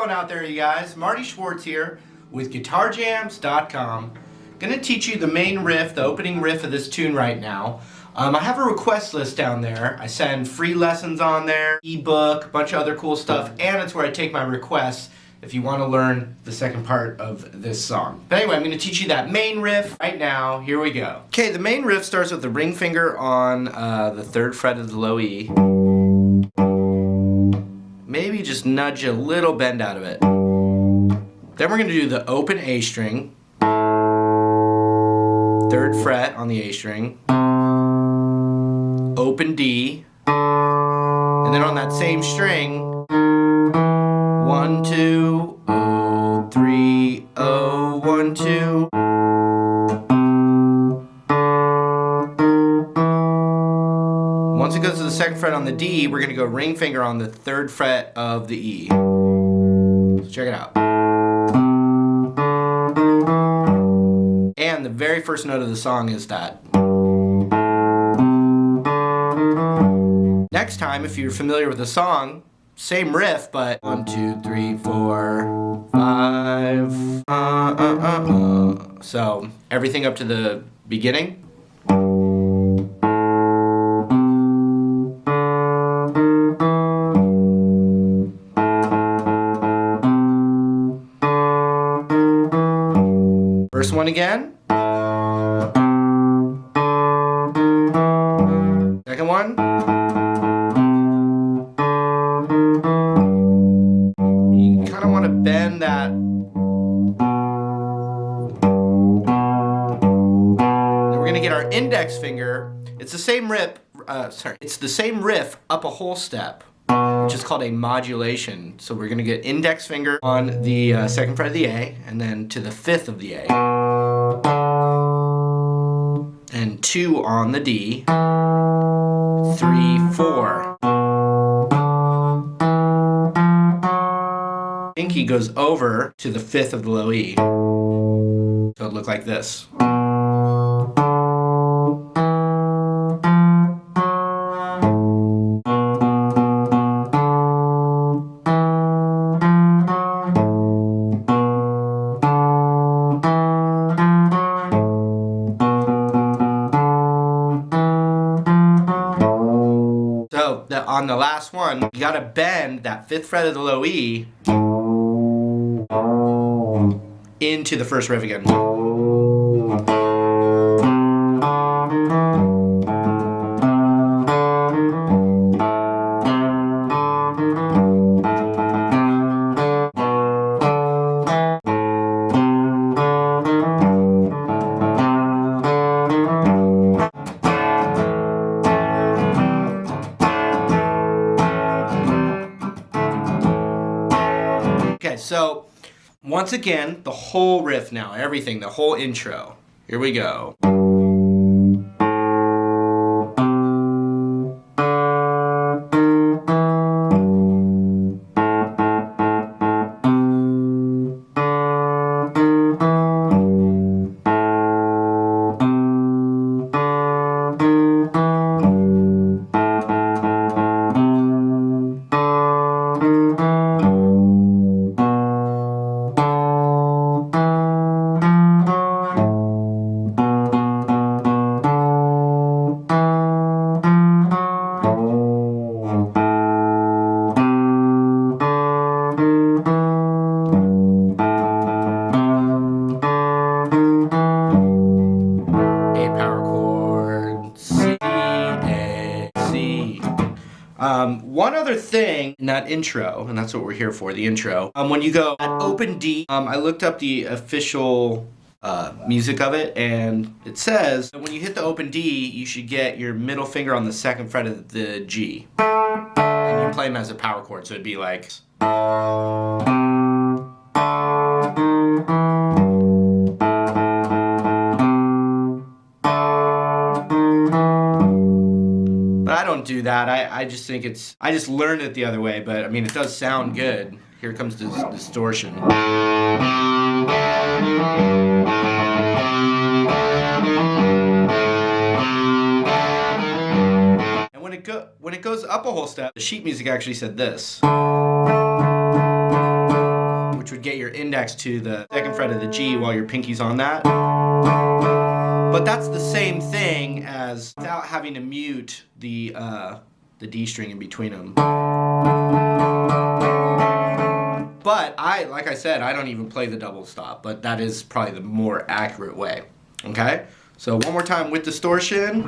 going out there, you guys? Marty Schwartz here with GuitarJams.com. Gonna teach you the main riff, the opening riff of this tune right now. I have a request list down there. I send free lessons on there, ebook, a bunch of other cool stuff, and it's where I take my requests if you want to learn the second part of this song. But anyway, I'm going to teach you that main riff right now. Here we go. Okay, the main riff starts with the ring finger on the 3rd fret of the low E. Maybe just nudge a little bend out of it. Then we're going to do the open A string, 3rd fret on the A string, open D, and then on that same string, 1, 2, 0, 3, 0, 1, 2. Once it goes to the 2nd fret on the D, we're going to go ring finger on the 3rd fret of the E. So check it out. And the very first note of the song is that. Next time, if you're familiar with the song, same riff, but 1, 2, 3, 4, 5. So everything up to the beginning. First one again. Second one. Want to bend that. Then we're going to get our index finger. It's the same riff. It's the same riff up a whole step, which is called a modulation. So we're going to get index finger on the 2nd fret of the A, and then to the 5th of the A, and 2 on the D, 3, 4. Pinky goes over to the 5th of the low E. So it'd look like this. So on the last one, you gotta bend that 5th fret of the low E into the 1st riff again. Okay, so once again, the whole riff now, everything, the whole intro. Here we go. One other thing in that intro, and that's what we're here for, the intro. When you go at open D, I looked up the official music of it, and it says that when you hit the open D, you should get your middle finger on the 2nd fret of the G. And you play them as a power chord, so it'd be like. But I don't do that. I just think I just learned it the other way, but I mean, it does sound good. Here comes this distortion. And when it goes up a whole step, the sheet music actually said this. would get your index to the 2nd fret of the G while your pinky's on that. But that's the same thing as without having to mute the D string in between them. But like I said, I don't even play the double stop, but that is probably the more accurate way. Okay? So one more time with distortion.